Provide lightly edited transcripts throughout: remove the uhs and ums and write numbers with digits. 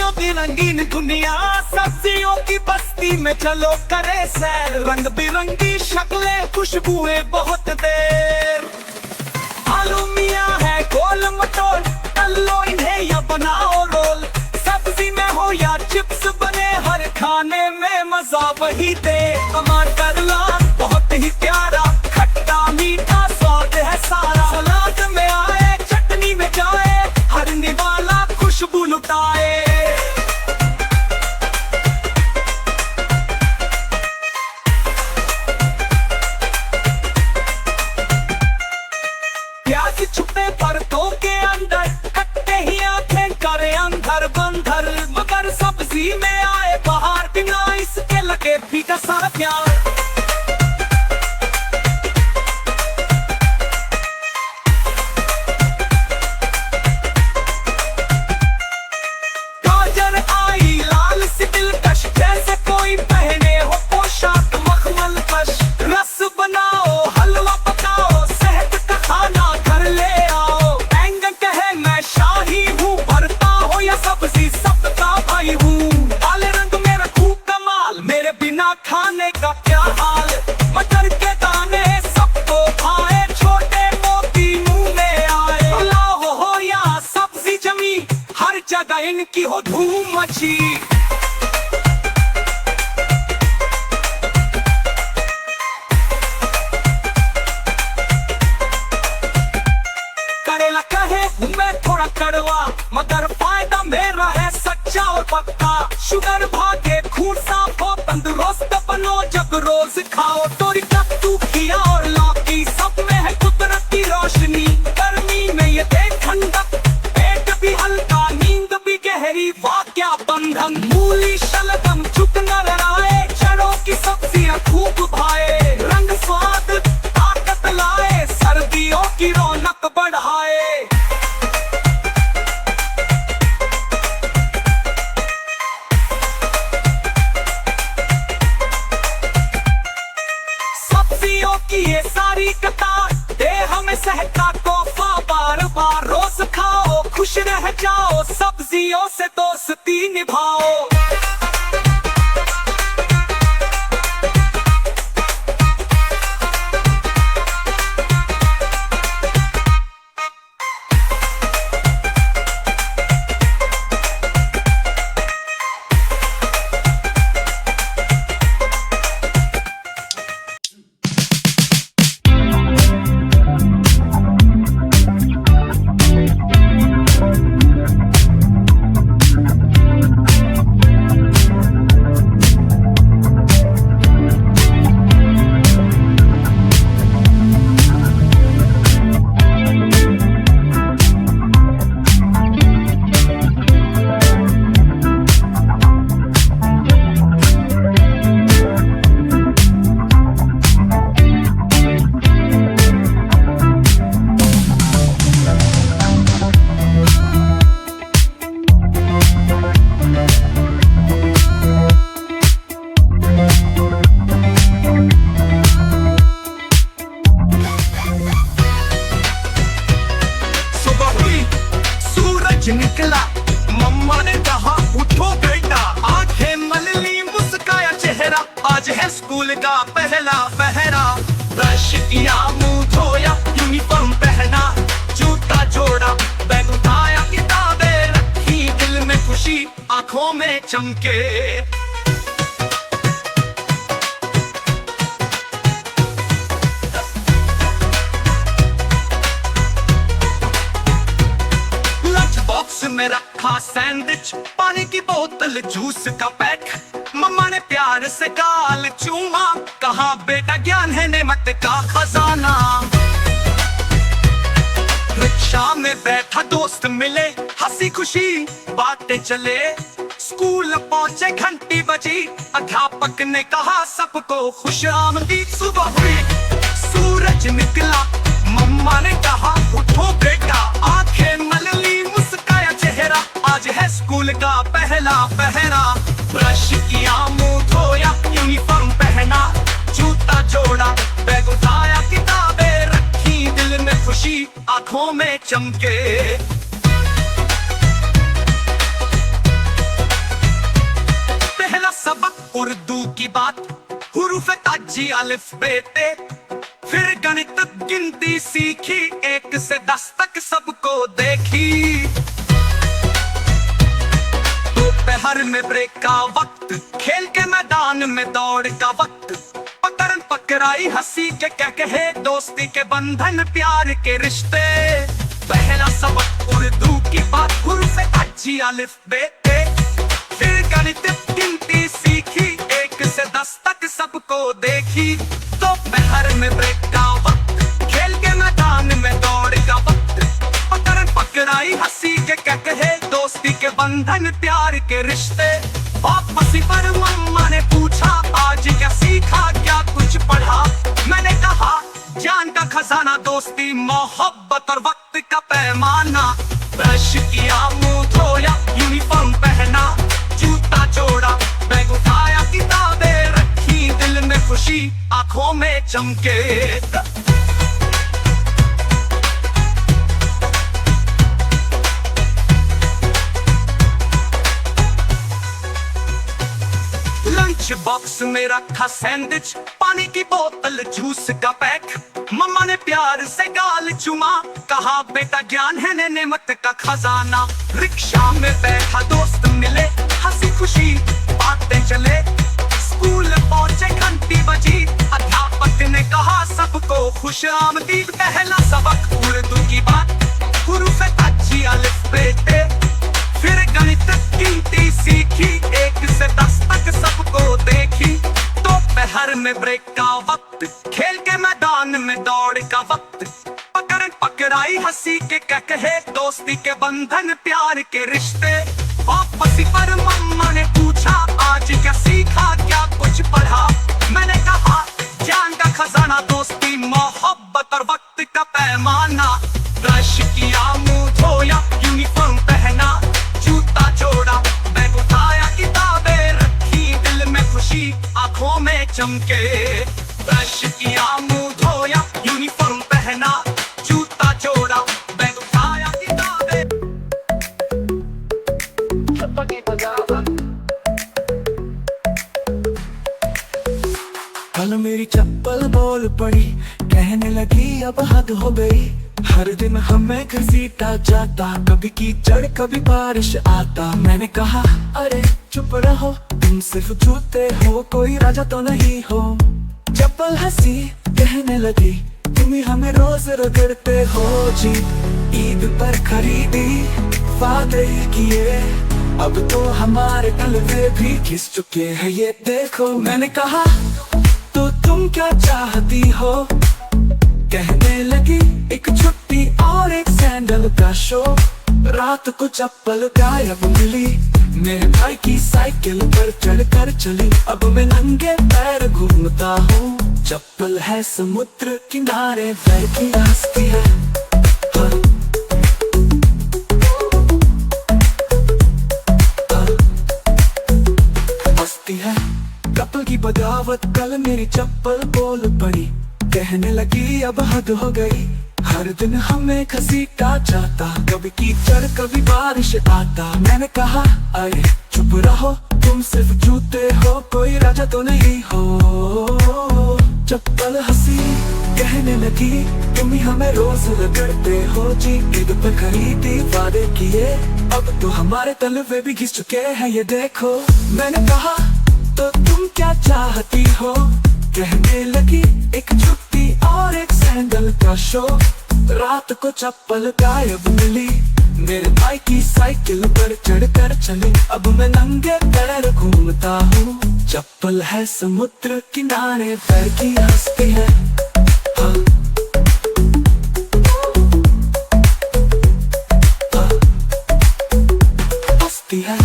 जो भी रंगीन दुनिया, सब्जियों की बस्ती में चलो करे सैर। रंग बिरंगी शक्लें, खुशबुएं बहुत देर। आलू मियाँ है गोल मटोल, तल लो इन्हें या बनाओ रोल। सब्जी में हो या चिप्स बने, हर खाने में मजा वही दे। टमाटर लाल बहुत ही प्यारा, खट्टा मीठा स्वाद है सारा। सलाद में आए चटनी में जाए, हर निवाला खुशबू लुटाए। प्याज छुपे परतों के अंदर, कटते ही आंखें करे अंधर बंधर। मगर सब्जी में आए बाहर, बिना इसके लगे फीका सा प्यार। गाजर आई लाल सी दिलकश, जैसे कोई पहने हो पोशाक मखमल कश। रस बनाओ हलवा पकाओ, सेहत का खाना घर ले आओ। बैंगन कहे मैं शाही हूँ, भरता हो या सब्जी सबका भाई हूँ। काले रंग में रखूं कमाल, मेरे बिना खाने का क्या हाल। मटर के दाने सबको भाए, छोटे मोती मुंह में आए। पुलाव हो या सब्जी जमी, हर जगह इनकी हो धूम मची। करेला कहे मैं थोड़ा कड़वा, मगर फायदा मेरा है सच्चा और पक्का। शुगर भागे खून साफ हो, तंदुरुस्त बनो जब रोज खाओ। तोरी कद्दू खीरा और लौकी, सब में है कुदरती रोशनी। गर्मी में ये दे ठंडक, पेट भी हल्का नींद भी गहरी, वाह क्या बंधन। मूली शलगम चुप न लड़ाए, जड़ों की सब्जियां खूब भाए। रंग स्वाद ताकत लाए, सर्दियों की रौनक बढ़ाए। सब्जियों की ये सारी कतार, दे हमें सहता तोहफा बार बार। रोज खाओ खुश रह जाओ, सब्जियों से दोस्ती निभाओ। निकला, मम्मा ने कहा उठो बेटा। आंखें मल ली, मुस्काया चेहरा, आज है स्कूल का पहला पहरा। ब्रश किया, मुंह धोया, यूनिफॉर्म पहना, जूता जोड़ा, बैग उठाया, किताबें रखी। दिल में खुशी, आंखों में चमके। में रखा सैंडविच, पानी की बोतल, जूस का पैक। मम्मा ने प्यार से गाल चूमा, कहा बेटा ज्ञान है नेमत का खजाना। रिक्शा में बैठा दोस्त मिले, हंसी खुशी बातें चले। स्कूल पहुंचे घंटी बजी, अध्यापक ने कहा सबको खुश आमदीद। सुबह हुई, सूरज निकला, मम्मा ने कहा उठो बेटा। आंखें मल ली, मुस्काया चेहरा, आज है स्कूल का पहला पहरा। ब्रश किया, मुंह धोया, यूनिफॉर्म पहना, जूता जोड़ा, बैग उठाया, किताबें रखी। दिल में खुशी, आंखों में चमके। उर्दू की बात, हुरूफ ताजी अलिफ बे ते। फिर गणित गिनती सीखी, 1 से 10 तक सबको देखी। दोपहर में ब्रेक का वक्त, खेल के मैदान में दौड़ का वक्त। पकड़न पकड़ाई हंसी के क्या कहे, दोस्ती के बंधन प्यार के रिश्ते। पहला सबक उर्दू की बात, हुरूफ ताजी अलिफ बे ते। फिर गणित गिनती सीखी, 1 से 10 तक सबको देखी। दोपहर में ब्रेक का वक्त, खेल के मैदान में दौड़ का वक्त। पकड़न पकड़ाई हंसी के क्या कहे, दोस्ती के बंधन प्यार के रिश्ते। वापसी पर मम्मा ने पूछा, आज क्या सीखा क्या कुछ पढ़ा। मैंने कहा ज्ञान का खजाना, दोस्ती मोहब्बत और वक्त का पैमाना। ब्रश किया, मुंह धोया, यूनिफॉर्म पहना, जूता जोड़ा, बैग उठाया, किताबें रखी, दिल में खुशी आंखों में चमके। लंच बॉक्स में रखा सैंडविच, पानी की बोतल, जूस का पैक। मम्मा ने प्यार से गाल चुमा, कहा बेटा ज्ञान है नेमत का खजाना। रिक्शा में बैठा दोस्त मिले, हंसी खुशी बातें चले। स्कूल पहुंचे घंटी बजी, अध्यापक ने कहा सबको खुश आमदीद। पहला सबक उर्दू की बात, हुरूफ ताजी अलिफ बे ते। फिर गणित गिनती सीखी, 1 से 10 तक सबको देखी। दोपहर में ब्रेक का वक्त, खेल के मैदान में दौड़ का वक्त। पकड़न पकड़ाई हंसी के क्या कहे, दोस्ती के बंधन प्यार के रिश्ते। वापसी पर मम्मा ने पूछा, आज क्या सीखा क्या कुछ पढ़ा। मैंने कहा ज्ञान का खजाना, दोस्ती मोहब्बत और वक्त का पैमाना। ब्रश किया, मुंह धोया, यूनिफॉर्म पहना, जूता जोड़ा, बैग उठाया, किताबें रखी, दिल में खुशी आंखों में चमके। ब्रश किया, मुंह धोया, यूनिफॉर्म पहना, जूता जोड़ा, बैग उठाया, किताबें। कल मेरी चप्पल बोल पड़ी, कहने लगी अब हद हो गई। हर दिन हमें घसीटा जाता, कभी कीचड़ कभी बारिश आता। मैंने कहा अरे चुप रहो, तुम सिर्फ जूते हो, कोई राजा तो नहीं हो। चप्पल हंसी कहने लगी, तुम ही हमें रोज रगड़ते हो जी। ईद पर खरीदी, वादे किए, अब तो हमारे तलवे भी घिस चुके हैं, ये देखो। मैंने कहा तो तुम क्या चाहती हो, कहने लगी एक छुट्टी और एक सैंडल का शो। रात को चप्पल गायब मिली, मेरे भाई की साइकिल पर चढ़कर चली। अब मैं नंगे पैर घूमता हूँ, चप्पल है समुद्र किनारे, पैर की हंसती है। हाँ। हंसती है कपल की बगावत, कल मेरी चप्पल बोल पड़ी, कहने लगी अब हद हो गई। हर दिन हमें घसीटा जाता, कभी कीचड़ कभी बारिश आता। मैंने कहा अरे चुप रहो, तुम सिर्फ जूते हो, कोई राजा तो नहीं हो। चप्पल हंसी कहने लगी, तुम ही हमें रोज रगड़ते हो जी। ईद पर खरीदी, वादे किए, अब तो हमारे तलवे भी घिस चुके हैं, ये देखो। मैंने कहा तो तुम क्या चाहती हो, कहने लगी एक छुट्टी और एक सैंडल का शो। रात को चप्पल गायब मिली, मेरे भाई की साइकिल पर चढ़कर चली। अब मैं नंगे पैर घूमता हूँ, चप्पल है समुद्र किनारे, पैर की हंसती है। हाँ। हाँ। हंसती है।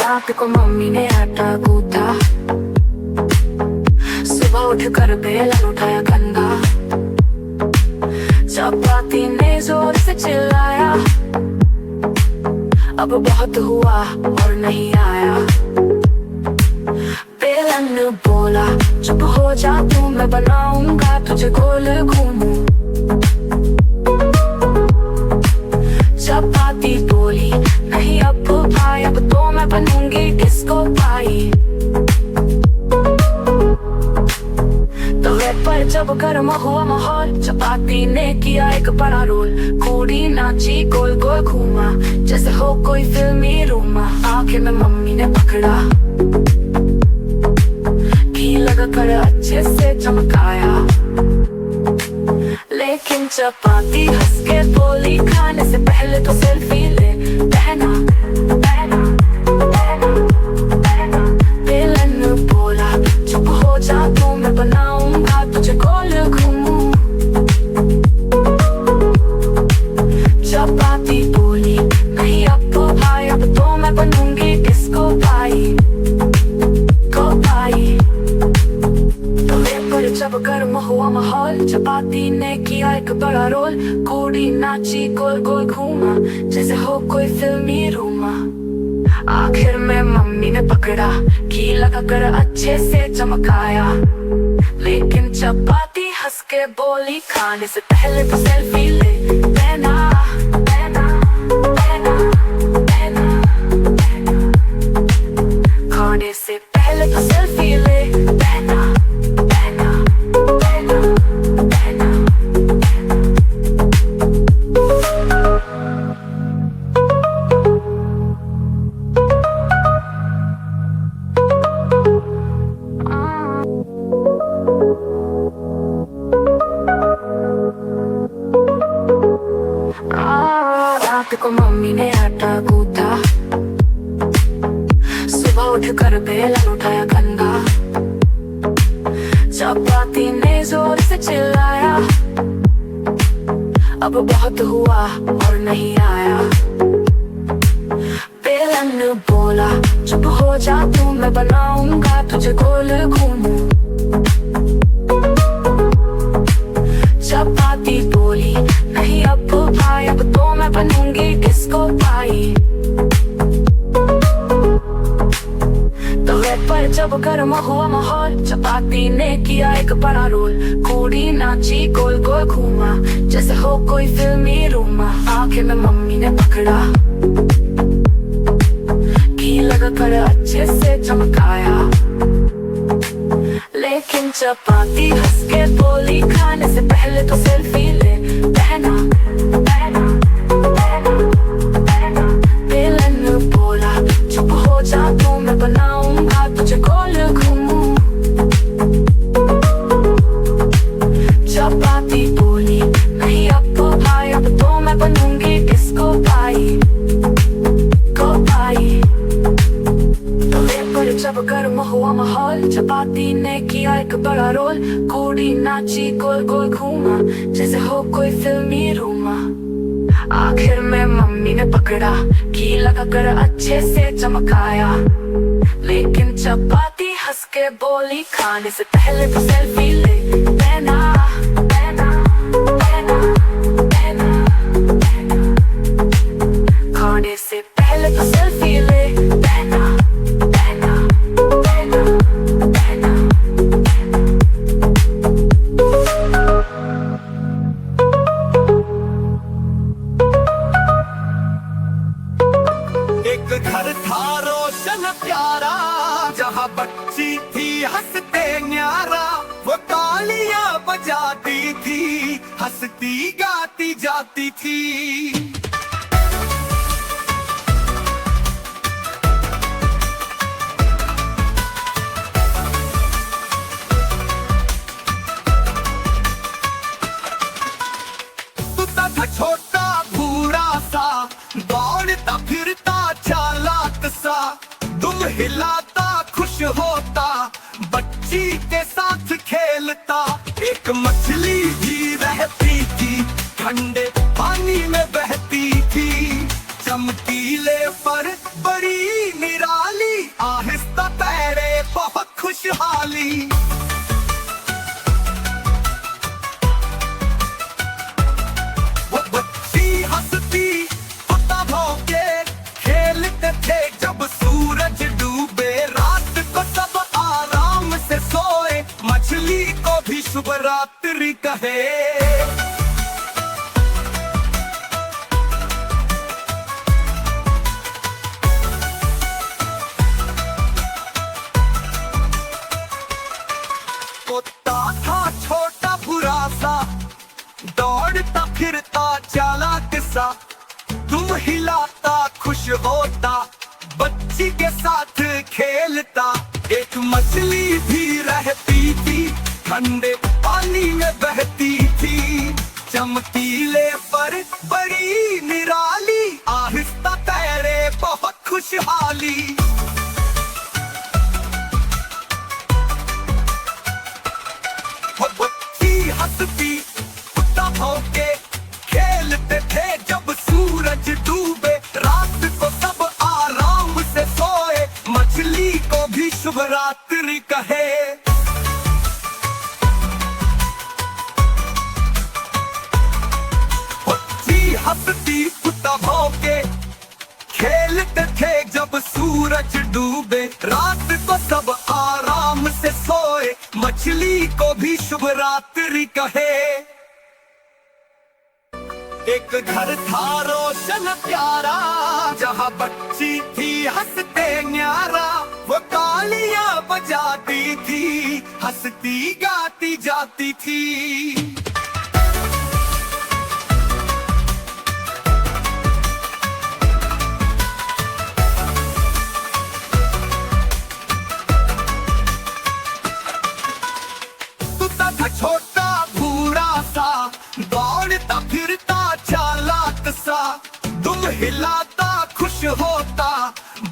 रात को मम्मी ने आटा गूंथा, सुबह उठकर बेलन उठाया कंधा। चपाती ने जोर से चिल्लाया, अब बहुत हुआ और नहीं आया। बेलन बोल बोला चुप हो जा तू, मैं बनाऊंगा तुझे गोल घूमूं। चपाती बोली नहीं अब भाई, अब तो मैं बनूंगी डिस्को पाई। पर जब गर्म हुआ माहौल, चपाती ने किया एक बड़ा रोल। कुड़ी नाची गोल गोल घूमा, जैसे हो कोई फिल्मी रूमा। आंखें में मम्मी ने पकड़ा, घी लगा कर अच्छे से चमकाया। लेकिन चपाती हंस के बोली खाने से पहले तो सेल्फी ले। बहना बहना बहना बहना, बेलन बोला चुप हो जा तू, मैं बनाऊंगा तुझे गोल घूमूं। चपाती बोली नहीं अब भाई, अब तो मैं बनूंगी डिस्को पाई को पाई। पर जब गर्म हुआ माहौल, चपाती ने किया एक बड़ा रोल। कुड़ी नाची गोल गोल घूमा, जैसे हो कोई फिल्मी रूमा। आखिर में मम्मी ने पकड़ा, घी लगा कर अच्छे से चमकाया। लेकिन चपाती हंस के बोली खाने से पहले तो सेल्फी ले। बहना बहना बहना बहना बहना, खाने से पहले तो सेल्फी ले। बहना बहना बहना बहना। रात को मम्मी ने आटा गूंथा, सुबह उठ कर बेलन उठाया कंधा। चपाती ने जोर से चिल्लाया, अब बहुत हुआ और नहीं आया। बेलन बोला चुप हो जा तू, मैं बनाऊंगा तुझे गोल घूमूं। चपाती बोली नहीं अब भाई, अब तो मैं बनूंगी डिस्को पाई। पर जब गर्म हुआ माहौल, चपाती ने किया एक बड़ा रोल। कुड़ी नाची गोल गोल घूमा, जैसे हो कोई फिल्मी रूमा। आंखें में मम्मी ने पकड़ा, घी लगा कर अच्छे से चमकाया। लेकिन चपाती हंस के बोली खाने से पहले तो सेल्फी ले। बहना बहना बहना बहना, बेलन बोला चुप हो जा तू, मैं बनाऊंगा तुझे गोल घूमूं। चपाती बोली नहीं अब भाई, अब तो मैं बनूंगी डिस्को पाई को पाई। पर जब गर्म हुआ माहौल, चपाती ने किया एक बड़ा रोल। कुड़ी नाची गोल गोल घूमा, जैसे हो कोई फिल्मी रूमा। आखिर में मम्मी ने पकड़ा, घी लगा कर अच्छे से चमकाया। लेकिन चपाती हंस के बोली खाने से पहले तो सेल्फी ले। बहना बहना बहना बहना बहना, खाने से पहले तो सेल्फी ले। बहना बहना बहना बहना। एक घर था रोशन प्यारा, जहाँ बच्ची थी हंसते न्यारा। वो तालियां बजाती थी, हंसती गाती जाती थी। छोटा भूरा सा, दौड़ता फिरता चालाक सा। दुम हिलाता खुश होता, बच्ची के साथ खेलता। एक मछली भी रहती थी, ठंडे पानी में बहती थी। चमकीले पर बड़ी निराली, आहिस्ता तैरे बहुत खुशहाली। खेलते थे जब सूरज डूबे, रात को सब कहे। कुत्ता था छोटा बुरा सा, दौड़ता फिरता चालाक सा, तुम हिलाता खुश होता, बच्ची के साथ खेलता। एक मछली भी रहती थी, ठंडे पानी में बहती थी, चमकीले पर बड़ी निराली, आहिस्ता तैरे बहुत खुशहाली। बच्ची हंसती कुत्ता भौंके, खेलते थे जब सूरज डूबे, रात को सब आराम से सोए, मछली को भी शुभ रात्रि कहे। बच्ची हंसती कुत्ता भौंके, खेलते थे जब सूरज डूबे, रात को सब आराम से सोए, मछली को भी शुभ रात्रि कहे। एक घर था रोशन प्यारा, जहाँ बच्ची थी हंसते न्यारा, वो तालियां बजाती थी, हंसती गाती जाती थी। छोटा भूरा सा, दौड़ता फिरता चालाक सा, तुम हिलाता खुश होता,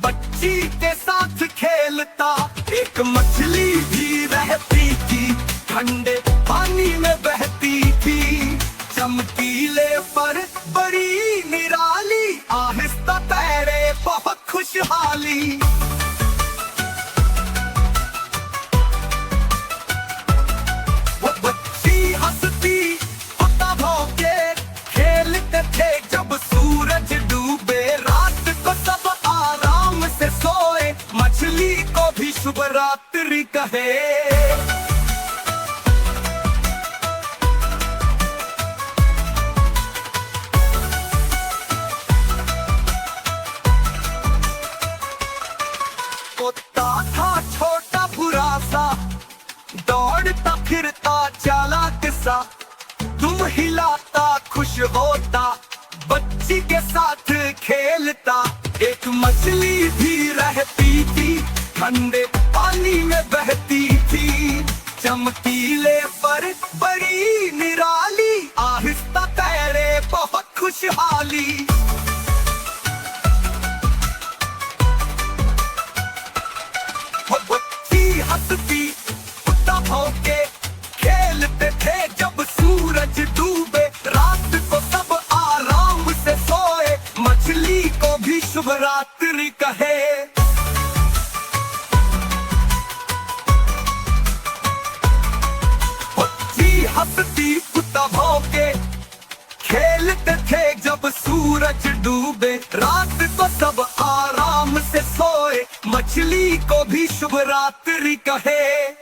बच्ची के साथ खेलता। एक मछली भी रहती थी, ठंडे पानी में बहती थी, चमकीले पर बड़ी निराली, आहिस्ता तैरे बहुत खुशहाली। हंसती कुत्ता भौंके, खेलते थे जब सूरज डूबे, रात को सब आराम से सोए, मछली को भी शुभ रात्रि कहे। कुत्ता था छोटा बुरा सा, दौड़ता फिरता चालाक सा, तुम हिलाता खुश होता, बच्ची के साथ खेलता। एक मछली भी रहती थी, ठंडे पानी में बहती थी, चमकीले पर बड़ी निराली, आहिस्ता तैरे बहुत खुशहाली। बच्ची हंसती कुत्ता भौंके, खेलते थे जब सूरज डूबे, रात को सब आराम से सोए, मछली को भी शुभ रात्रि कहे। बच्ची हंसती कुत्ता भौंके, खेलते थे जब सूरज डूबे, रात को सब आराम से सोए, मछली को भी शुभ रात्रि कहे।